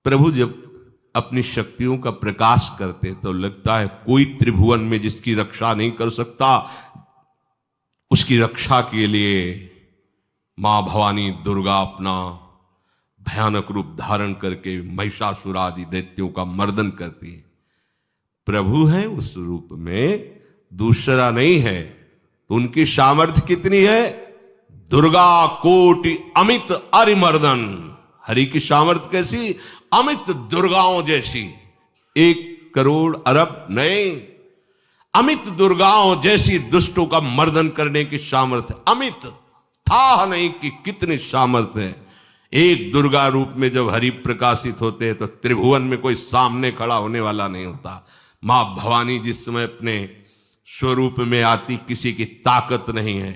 प्रभु जब अपनी शक्तियों का प्रकाश करते तो लगता है कोई त्रिभुवन में जिसकी रक्षा नहीं कर सकता। उसकी रक्षा के लिए मां भवानी दुर्गा अपना भयानक रूप धारण करके महिषासुर आदि दैत्यों का मर्दन करती है। प्रभु है उस रूप में, दूसरा नहीं है। तो उनकी सामर्थ्य कितनी है? दुर्गा कोटि अमित अरिमर्दन। हरि की सामर्थ्य कैसी? अमित दुर्गाओं जैसी। 1 करोड़ अरब नहीं, अमित दुर्गाओं जैसी दुष्टों का मर्दन करने की सामर्थ्य। अमित था नहीं कि कितनी सामर्थ्य है। एक दुर्गा रूप में जब हरि प्रकाशित होते हैं तो त्रिभुवन में कोई सामने खड़ा होने वाला नहीं होता। मां भवानी जिस समय अपने स्वरूप में आती, किसी की ताकत नहीं है।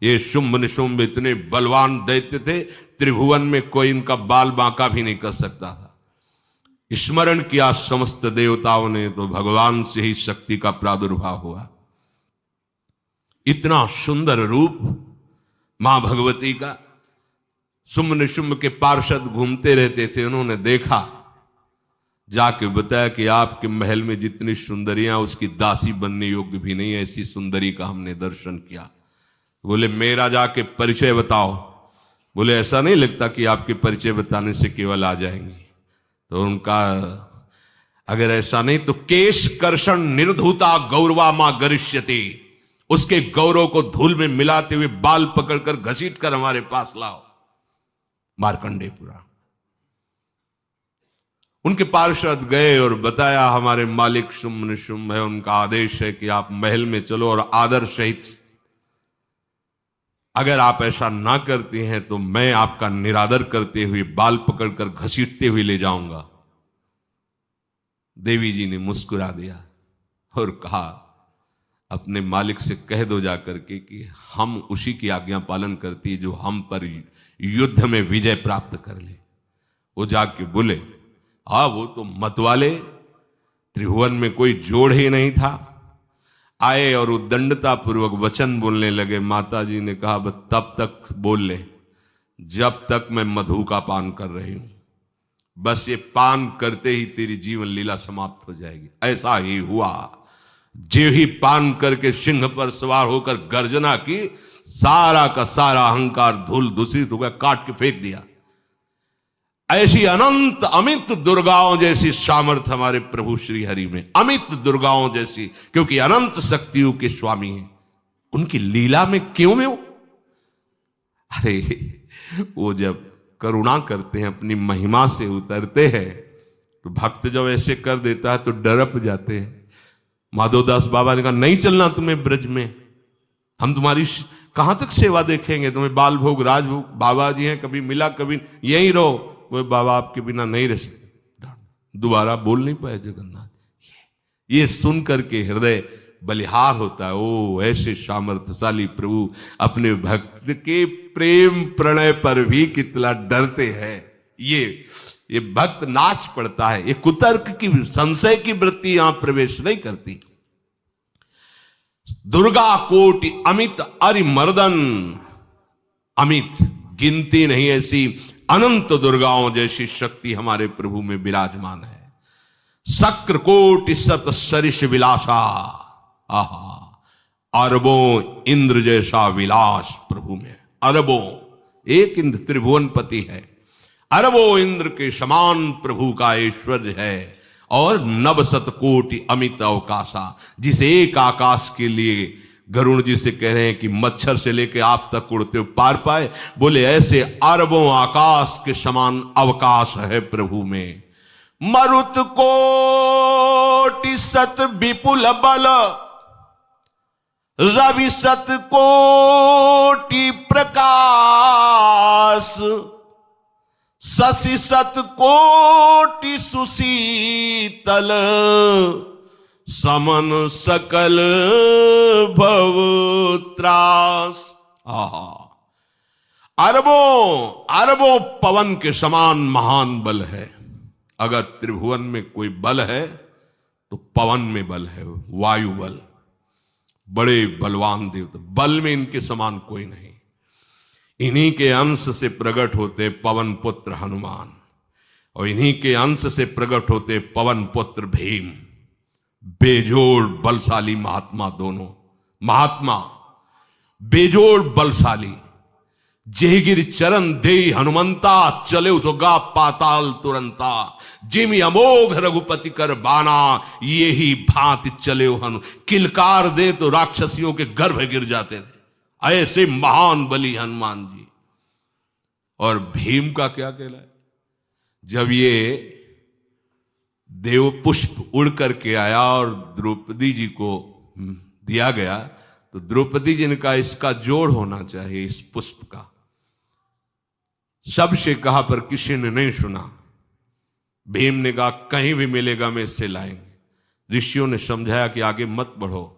ये शुंभ निशुंभ इतने बलवान दैत्य थे, त्रिभुवन में कोई इनका बाल बांका भी नहीं कर सकता था। स्मरण किया समस्त देवताओं ने तो भगवान से ही शक्ति का प्रादुर्भाव हुआ। इतना सुंदर रूप मां भगवती का। शुंभ निशुंभ के पार्षद घूमते रहते थे, उन्होंने देखा, जाके बताया कि आपके महल में जितनी सुंदरियां उसकी दासी बनने योग्य भी नहीं है, ऐसी सुंदरी का हमने दर्शन किया। बोले मेरा जाके परिचय बताओ। बोले ऐसा नहीं लगता कि आपके परिचय बताने से केवल आ जाएंगी। तो उनका अगर ऐसा नहीं तो केश कर्षण निर्धूता गौरवा मां गरिष्यति। उसके गौरव को धूल में मिलाते हुए बाल पकड़कर घसीट कर हमारे पास लाओ। मार्कंडेय पुराण। उनके पार्षद गए और बताया हमारे मालिक शुंभ निशुंभ है, उनका आदेश है कि आप महल में चलो और आदर सहित, अगर आप ऐसा ना करती हैं तो मैं आपका निरादर करते हुए बाल पकड़कर घसीटते हुए ले जाऊंगा। देवी जी ने मुस्कुरा दिया और कहा अपने मालिक से कह दो जाकर के कि हम उसी की आज्ञा पालन करती है जो हम पर युद्ध में विजय प्राप्त कर ले। वो जाके बोले हाँ वो तो मतवाले, त्रिभुवन में कोई जोड़ ही नहीं था। आए और उद्दंडता पूर्वक वचन बोलने लगे। माता जी ने कहा बस तब तक बोल ले जब तक मैं मधु का पान कर रही हूं। बस ये पान करते ही तेरी जीवन लीला समाप्त हो जाएगी। ऐसा ही हुआ। जो ही पान करके सिंह पर सवार होकर गर्जना की, सारा का सारा अहंकार धूल दूषित हो गया, काट के फेंक दिया। ऐसी अनंत अमित दुर्गाओं जैसी सामर्थ्य हमारे प्रभु श्री हरि में, अमित दुर्गाओं जैसी, क्योंकि अनंत शक्तियों के स्वामी हैं। उनकी लीला में क्यों में हो? अरे वो जब करुणा करते हैं, अपनी महिमा से उतरते हैं, तो भक्त जब ऐसे कर देता है तो डरप जाते हैं। माधोदास बाबा ने कहा नहीं चलना तुम्हें ब्रज में, हम तुम्हारी कहां तक सेवा देखेंगे, तुम्हें बाल भोग राजभोग। बाबा जी हैं, कभी मिला कभी यहीं रहो। वो बाबा आपके बिना नहीं रह सकते। दोबारा बोल नहीं पाए जगन्नाथ। ये सुन करके हृदय बलिहार होता है। ओ ऐसे सामर्थ्यशाली प्रभु अपने भक्त के प्रेम प्रणय पर भी कितना डरते हैं। ये भक्त नाच पड़ता है। ये कुतर्क की, संशय की वृत्ति यहां प्रवेश नहीं करती। दुर्गा कोटि अमित अरिमर्दन। अमित गिनती नहीं, ऐसी अनंत दुर्गाओं जैसी शक्ति हमारे प्रभु में विराजमान है। शक्र कोटि सत सरिष विलासा। आहा, अरबों इंद्र जैसा विलास प्रभु में। अरबों, एक इंद्र त्रिभुवनपति है, अरबों इंद्र के समान प्रभु का ऐश्वर्य है। और नवशत कोटि अमित अवकाशा, जिस एक आकाश के लिए गरुड़ जी से कह रहे हैं कि मच्छर से लेके आप तक उड़ते हो पार पाए। बोले ऐसे अरबों आकाश के समान अवकाश है प्रभु में। मरुत कोटि सत विपुल बल, रवि सत कोटि प्रकाश, शशि सत कोटि सुशीतल, समन सकल भव त्रास। अरबों पवन के समान महान बल है। अगर त्रिभुवन में कोई बल है तो पवन में बल है, वायु बल। बड़े बलवान देवता, बल में इनके समान कोई नहीं। इन्हीं के अंश से प्रकट होते पवन पुत्र हनुमान। और इन्हीं के अंश से प्रकट होते पवन पुत्र भीम, बेजोड़ बलशाली महात्मा। दोनों महात्मा बेजोड़ बलशाली। जेगिर चरण दे हनुमंता, चले उसोगा पाताल तुरंता। जिमि अमोघ रघुपति कर बाना, ये ही भांति चले हनु। किलकार दे तो राक्षसियों के गर्भ गिर जाते थे। ऐसे महान बली हनुमान जी। और भीम का क्या कहना है? जब ये देव पुष्प उड़ करके आया और द्रौपदी जी को दिया गया, तो द्रौपदी जी ने कहा इसका जोड़ होना चाहिए इस पुष्प का। सबसे कहा पर किसी ने नहीं सुना। भीम ने कहा कहीं भी मिलेगा मैं इससे लाएंगे। ऋषियों ने समझाया कि आगे मत बढ़ो,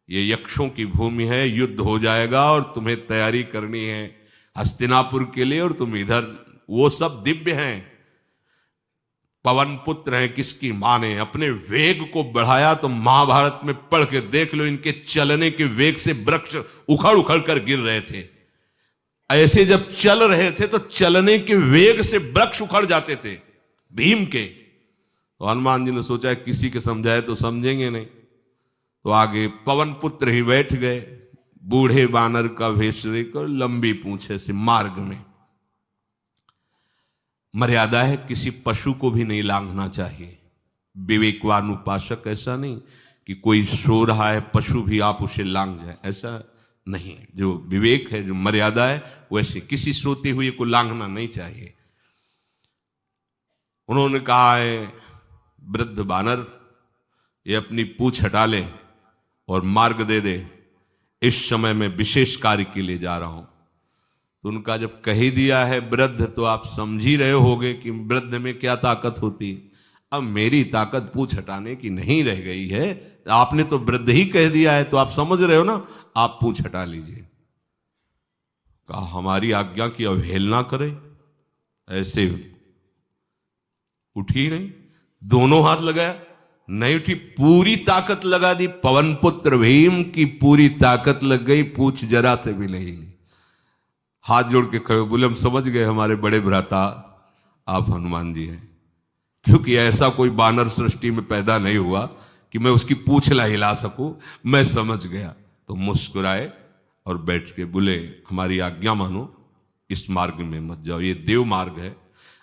ये यक्षों की भूमि है, युद्ध हो जाएगा और तुम्हें तैयारी करनी है हस्तिनापुर के लिए, और तुम इधर, वो सब दिव्य हैं, पवन पुत्र हैं। किसकी मां ने अपने वेग को बढ़ाया तो महाभारत में पढ़ के देख लो, इनके चलने के वेग से वृक्ष उखड़ उखड़ कर गिर रहे थे। ऐसे जब चल रहे थे तो चलने के वेग से वृक्ष उखड़ जाते थे भीम के। तो हनुमान जी ने सोचा किसी के समझाए तो समझेंगे नहीं, तो आगे पवन पुत्र ही बैठ गए, बूढ़े बानर का वेश लेकर, लंबी पूंछे से। मार्ग में मर्यादा है, किसी पशु को भी नहीं लांघना चाहिए। विवेकवान उपासक ऐसा नहीं कि कोई सो रहा है पशु भी आप उसे लांघ जाए, ऐसा नहीं। जो विवेक है, जो मर्यादा है, वैसे किसी सोते हुए को लांघना नहीं चाहिए। उन्होंने कहा है वृद्ध बानर, ये अपनी पूंछ हटा ले और मार्ग दे दे, इस समय मैं विशेष कार्य के लिए जा रहा हूं। तो उनका जब कह ही दिया है वृद्ध, तो आप समझ ही रहे होगे कि वृद्ध में क्या ताकत होती। अब मेरी ताकत पूंछ हटाने की नहीं रह गई है, आपने तो वृद्ध ही कह दिया है, तो आप समझ रहे हो ना, आप पूंछ हटा लीजिए। कहा हमारी आज्ञा की अवहेलना करे, ऐसे उठी नहीं, दोनों हाथ लगाया, नहीं उठी, पूरी ताकत लगा दी। पवन पुत्र भीम की पूरी ताकत लग गई, पूछ जरा से भी नहीं ली। हाथ जोड़ के खड़े बोले हम समझ गए हमारे बड़े भ्राता आप हनुमान जी हैं, क्योंकि ऐसा कोई बानर सृष्टि में पैदा नहीं हुआ कि मैं उसकी पूंछ ला हिला सकूं। मैं समझ गया। तो मुस्कुराए और बैठ के बोले हमारी आज्ञा मानो, इस मार्ग में मत जाओ, ये देव मार्ग है,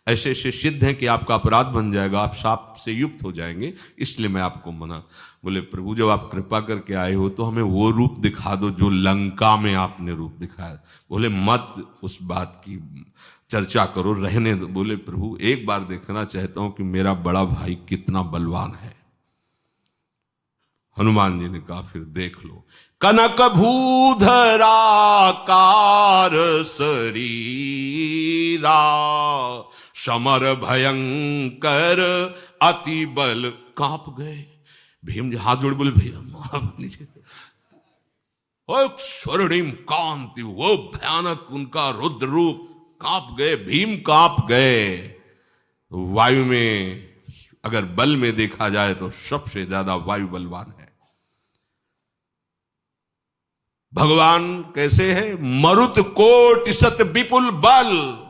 ऐसे ऐसे सिद्ध है कि आपका अपराध बन जाएगा, आप शाप से युक्त हो जाएंगे, इसलिए मैं आपको मना। बोले प्रभु जब आप कृपा करके आए हो तो हमें वो रूप दिखा दो जो लंका में आपने रूप दिखाया। बोले मत उस बात की चर्चा करो, रहने दो। बोले प्रभु एक बार देखना चाहता हूं कि मेरा बड़ा भाई कितना बलवान है। हनुमान जी ने कहा फिर देख लो। कनक भूधराकार शरीरा, समर भयंकर अति बल। कांप गए भीम जी, हाथ जोड़ बोले भैया नीचे। स्वर्णिम कांति, वो भयानक उनका रुद्र रूप, कांप गए भीम, कांप गए। वायु में अगर बल में देखा जाए तो सबसे ज्यादा वायु बलवान है। भगवान कैसे है? मरुत कोटि सत विपुल बल,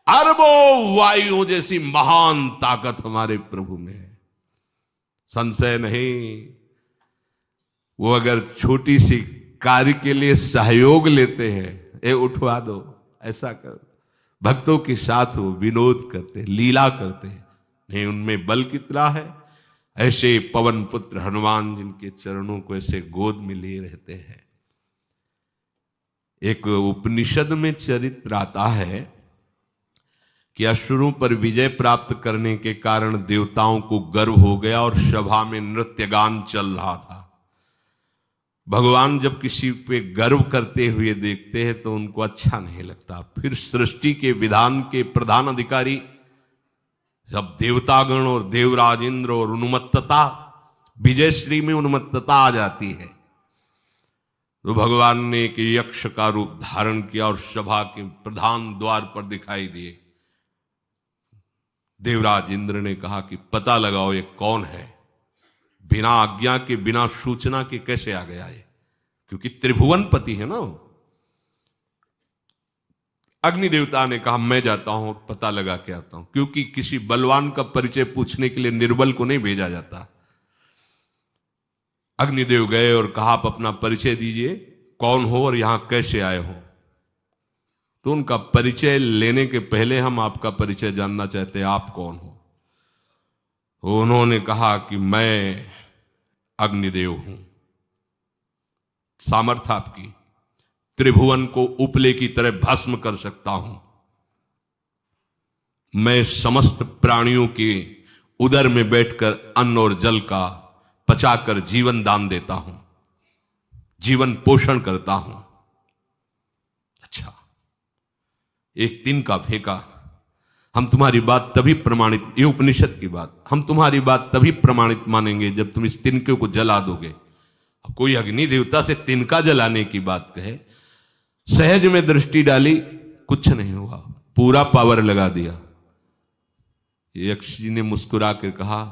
अरबों वायु जैसी महान ताकत हमारे प्रभु में है, संशय नहीं। वो अगर छोटी सी कार्य के लिए सहयोग लेते हैं, ए उठवा दो, ऐसा कर, भक्तों के साथ वो विनोद करते, लीला करते, नहीं उनमें बल कितना है। ऐसे पवन पुत्र हनुमान जिनके चरणों को ऐसे गोद में लिए रहते हैं। एक उपनिषद में चरित्र आता है कि असुरों पर विजय प्राप्त करने के कारण देवताओं को गर्व हो गया और सभा में नृत्य गान चल रहा था। भगवान जब किसी पे गर्व करते हुए देखते हैं तो उनको अच्छा नहीं लगता। फिर सृष्टि के विधान के प्रधान अधिकारी जब देवतागण और देवराज इंद्र और उन्मत्तता, विजयश्री में उन्मत्तता आ जाती है, तो भगवान ने एक यक्ष का रूप धारण किया और सभा के प्रधान द्वार पर दिखाई दिए। देवराज इंद्र ने कहा कि पता लगाओ ये कौन है, बिना आज्ञा के, बिना सूचना के कैसे आ गया ये, क्योंकि त्रिभुवनपति है ना। अग्नि देवता ने कहा मैं जाता हूं, पता लगा के आता हूं, क्योंकि किसी बलवान का परिचय पूछने के लिए निर्बल को नहीं भेजा जाता। अग्निदेव गए और कहा आप अपना परिचय दीजिए, कौन हो और यहां कैसे आए हो। तो उनका परिचय लेने के पहले हम आपका परिचय जानना चाहते हैं, आप कौन हो। उन्होंने कहा कि मैं अग्निदेव हूं। सामर्थ्य आपकी, त्रिभुवन को उपले की तरह भस्म कर सकता हूं। मैं समस्त प्राणियों के उदर में बैठकर अन्न और जल का पचाकर जीवन दान देता हूं, जीवन पोषण करता हूं। अच्छा, एक तिनका फेंका, हम तुम्हारी बात तभी प्रमाणित, ये उपनिषद की बात, हम तुम्हारी बात तभी प्रमाणित मानेंगे जब तुम इस तिनके को जला दोगे। अब कोई अग्नि देवता से तिनका जलाने की बात कहे, सहज में दृष्टि डाली, कुछ नहीं हुआ, पूरा पावर लगा दिया। यक्ष जी ने मुस्कुरा कर कहा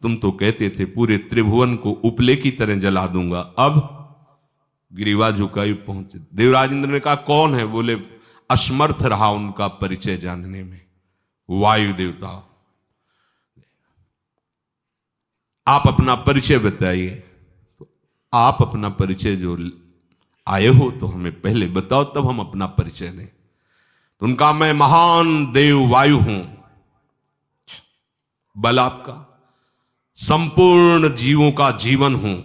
तुम तो कहते थे पूरे त्रिभुवन को उपले की तरह जला दूंगा, अब गिरीवा झुकाई पहुंचे। देवराज इंद्र ने कहा कौन है। बोले असमर्थ रहा उनका परिचय जानने में, वायु देवता। आप अपना परिचय बताइए। आप अपना परिचय जो आए हो तो हमें पहले बताओ, तब हम अपना परिचय दें। तो उनका मैं महान देव वायु हूं। बल आपका, संपूर्ण जीवों का जीवन हूं।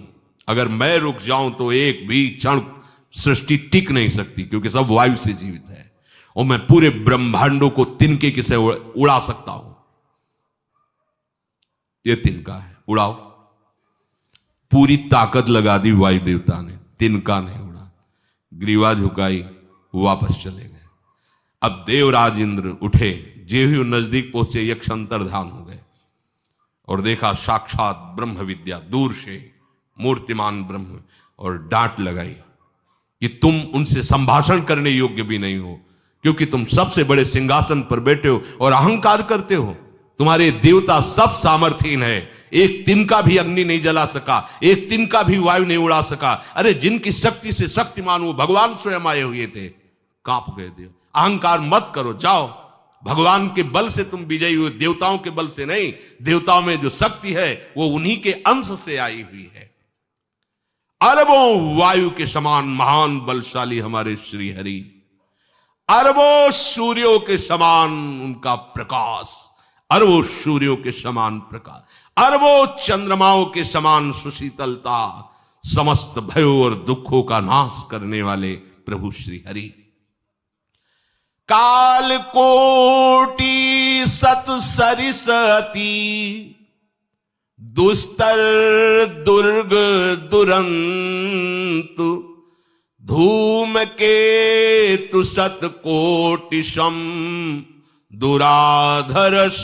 अगर मैं रुक जाऊं तो एक भी क्षण सृष्टि टिक नहीं सकती, क्योंकि सब वायु से जीवित है। और मैं पूरे ब्रह्मांडों को तिनके के से उड़ा सकता हूं। ये तिनका है, उड़ाओ। पूरी ताकत लगा दी वायु देवता ने, तिनका नहीं उड़ा। ग्रीवा झुकाई, वापस चले गए। अब देवराज इंद्र उठे, जे ही नजदीक पहुंचे यक्ष अंतर्धान हो गए और देखा साक्षात ब्रह्म विद्या, दूर से मूर्तिमान ब्रह्म, और डांट लगाई कि तुम उनसे संभाषण करने योग्य भी नहीं हो, क्योंकि तुम सबसे बड़े सिंहासन पर बैठे हो और अहंकार करते हो। तुम्हारे देवता सब सामर्थ्यहीन है, एक तिनका भी अग्नि नहीं जला सका, एक तिनका भी वायु नहीं उड़ा सका। अरे जिनकी शक्ति से शक्तिमान वो भगवान स्वयं आए हुए थे, कांप गए देव। अहंकार मत करो, जाओ। भगवान के बल से तुम विजयी हुए, देवताओं के बल से नहीं। देवताओं में जो शक्ति है वो उन्हीं के अंश से आई हुई है। अरबों वायु के समान महान बलशाली हमारे श्री हरि, अरबों सूर्यों के समान उनका प्रकाश, अरबों सूर्यों के समान प्रकाश, अरबों चंद्रमाओं के समान सुशीतलता, समस्त भयों और दुखों का नाश करने वाले प्रभु श्री हरि। काल कोटि सत सरिसती, दुस्तर दुर्ग दुरंत, धूम के तु सत कोटि सम, दुराधरस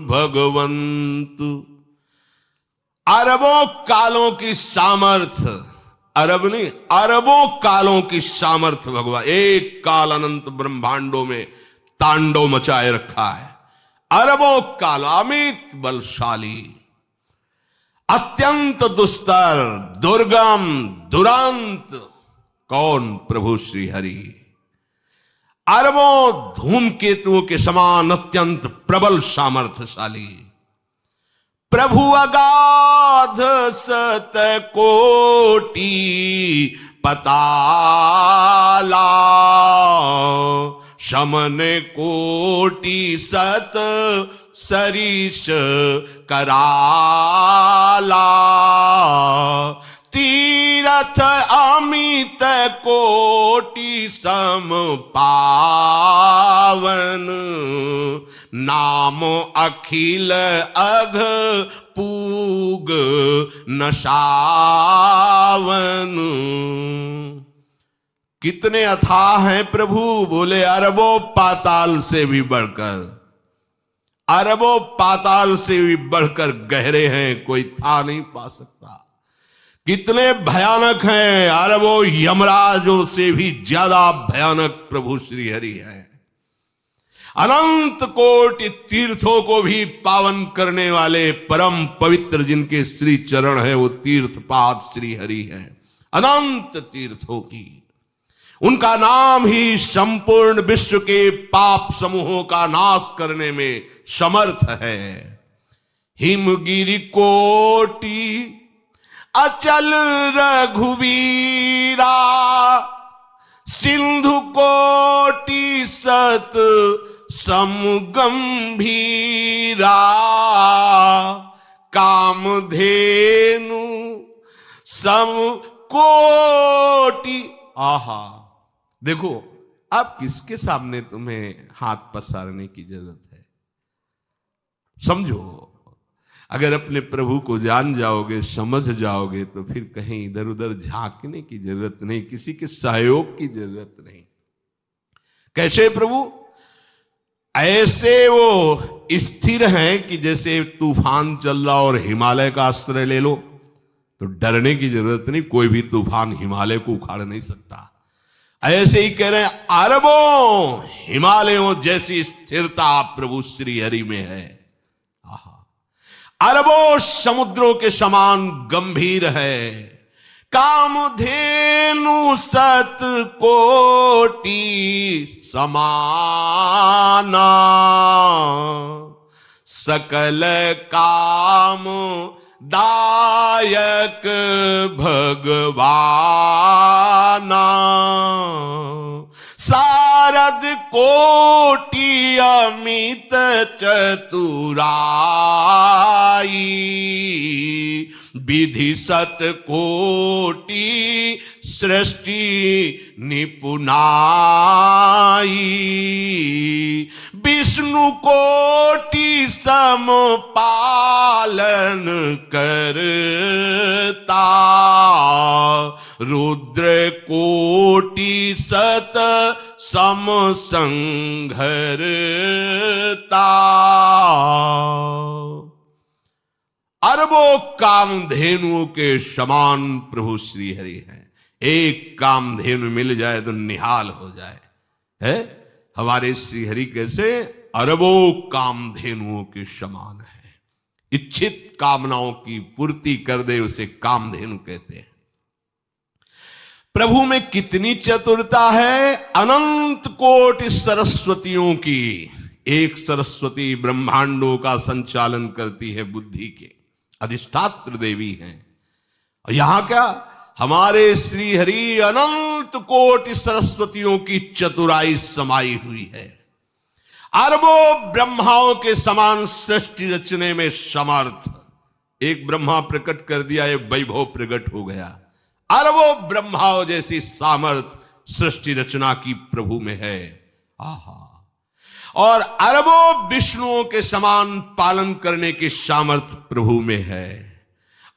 भगवंत। अरबों कालों की सामर्थ्य, अरब नहीं अरबों कालों की सामर्थ्य भगवान, एक काल अनंत ब्रह्मांडों में तांडव मचाए रखा है। अरबों काल, अमित बलशाली, अत्यंत दुस्तर, दुर्गम, दुरांत। कौन? प्रभु श्री हरि। अरबों धूमकेतुओं के समान अत्यंत प्रबल सामर्थ्यशाली प्रभु, अगाध सत कोटि पताला, शमन कोटि सत सरिष कराला, तीरथ अमित कोटि सम पावन, नाम अखिल अघ पूग नशावन। कितने अथाह हैं प्रभु। बोले अरबों पाताल से भी बढ़कर, अरबों पाताल से भी बढ़कर गहरे हैं, कोई था नहीं पा सकता। कितने भयानक हैं, अरबों यमराजों से भी ज्यादा भयानक प्रभु श्री हरि हैं। अनंत कोटि तीर्थों को भी पावन करने वाले परम पवित्र जिनके श्री चरण है, वो तीर्थपाद श्री हरि हैं। अनंत तीर्थों की उनका नाम ही संपूर्ण विश्व के पाप समूहों का नाश करने में समर्थ है। हिमगिरि कोटि अचल रघुवीरा, सिंधु कोटि सत समगंभीरा, कामधेनु सम कोटि। आहा, देखो अब किसके सामने तुम्हें हाथ पसारने की जरूरत है? समझो, अगर अपने प्रभु को जान जाओगे, समझ जाओगे, तो फिर कहीं इधर उधर झांकने की जरूरत नहीं, किसी के सहयोग की जरूरत नहीं। कैसे प्रभु? ऐसे वो स्थिर हैं कि जैसे तूफान चल रहा और हिमालय का आश्रय ले लो तो डरने की जरूरत नहीं, कोई भी तूफान हिमालय को उखाड़ नहीं सकता। ऐसे ही कह रहे हैं, अरबों हिमालयों जैसी स्थिरता प्रभु श्री हरि में है। अरबों समुद्रों के समान गंभीर है। कामधेनु सत कोटि समाना, सकल काम दायक भगवाना, सारद कोटि अमित चतुराई, विधि सत कोटि सृष्टि निपुणाई, विष्णु कोटि सम पालन करता, रुद्र कोटि सत सम संघरता। अरबों कामधेनुओं के समान प्रभु श्री हरि हैं। एक कामधेनु मिल जाए तो निहाल हो जाए। है हमारे श्री हरि कैसे? अरबों कामधेनुओं के समान है। इच्छित कामनाओं की पूर्ति कर दे उसे कामधेनु कहते हैं। प्रभु में कितनी चतुरता है! अनंत कोटि सरस्वतियों की एक सरस्वती ब्रह्मांडों का संचालन करती है, बुद्धि के अधिष्ठात्र देवी हैं। और यहां क्या, हमारे श्री हरि अनंत कोटि सरस्वतियों की चतुराई समाई हुई है। अरबों ब्रह्माओं के समान सृष्टि रचने में समर्थ। एक ब्रह्मा प्रकट कर दिया, एक वैभव प्रकट हो गया। अरबों ब्रह्माओं जैसी सामर्थ सृष्टि रचना की प्रभु में है। आहा! और अरबों विष्णुओं के समान पालन करने की सामर्थ प्रभु में है।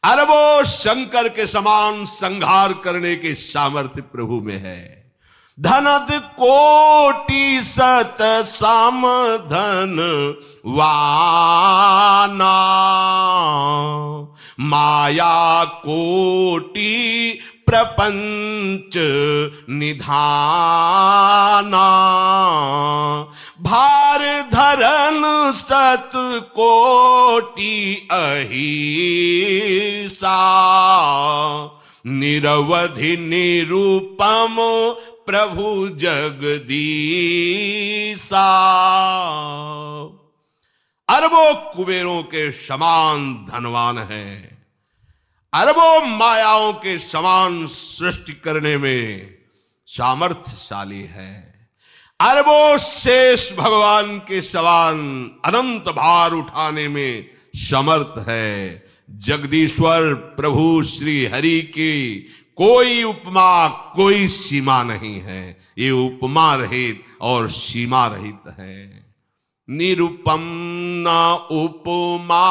अरबों शंकर के समान संहार करने की सामर्थ्य प्रभु में है। धनद कोटि सत सम धन वाना, माया कोटि प्रपंच निधाना, भार धरन सत कोटि अहिसा, निरवधि निरूपम प्रभु जगदीसा। अरबों कुबेरों के समान धनवान है। अरबों मायाओं के समान सृष्टि करने में सामर्थ्यशाली है। अरबों शेष भगवान के समान अनंत भार उठाने में समर्थ है। जगदीश्वर प्रभु श्री हरि की कोई उपमा, कोई सीमा नहीं है। ये उपमा रहित और सीमा रहित है। निरुपम न उपमा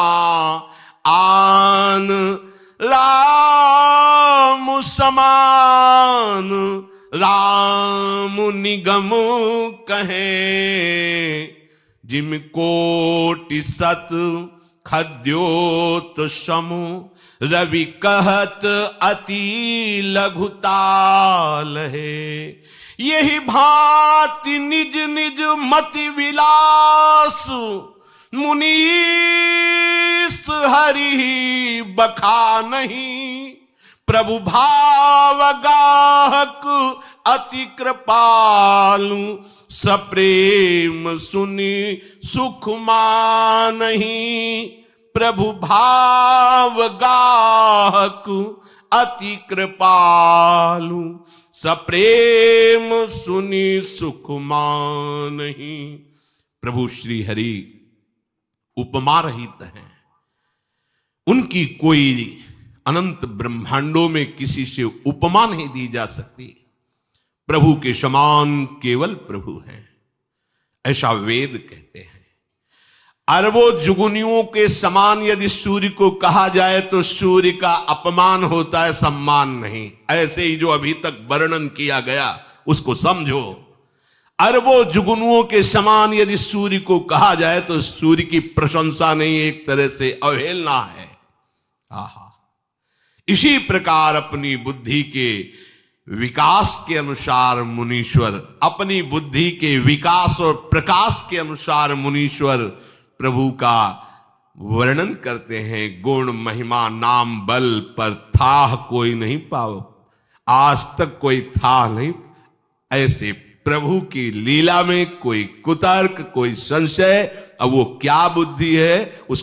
आन राम समान, राम निगम कहे, जिम कोटि सत खद्योत समु, रवि कहत अति लघुताल है। यही भांति निज निज मति विलास, मुनीस हरि बखा नहीं, प्रभु भाव गाहक अति कृपालु, सप्रेम सुनि सुख मानहि। प्रभु भाव गाहक अति कृपालु, सप्रेम सुनि सुख मानहि। प्रभु श्री हरि उपमा रहित हैं, उनकी कोई अनंत ब्रह्मांडों में किसी से उपमा नहीं दी जा सकती। प्रभु के समान केवल प्रभु हैं, ऐसा वेद कहते हैं। अरबों जुगुनियों के समान यदि सूर्य को कहा जाए तो सूर्य का अपमान होता है, सम्मान नहीं। ऐसे ही जो अभी तक वर्णन किया गया उसको समझो। अरबों जुगनुओं के समान यदि सूर्य को कहा जाए तो सूर्य की प्रशंसा नहीं, एक तरह से अवहेलना है। आहा, इसी प्रकार अपनी बुद्धि के विकास के अनुसार मुनीश्वर, अपनी बुद्धि के विकास और प्रकाश के अनुसार मुनीश्वर प्रभु का वर्णन करते हैं। गुण महिमा नाम बल पर थाह कोई नहीं पाओ, आज तक कोई थाह नहीं। ऐसे प्रभु की लीला में कोई कुतर्क, कोई संशय, अब वो क्या बुद्धि है उस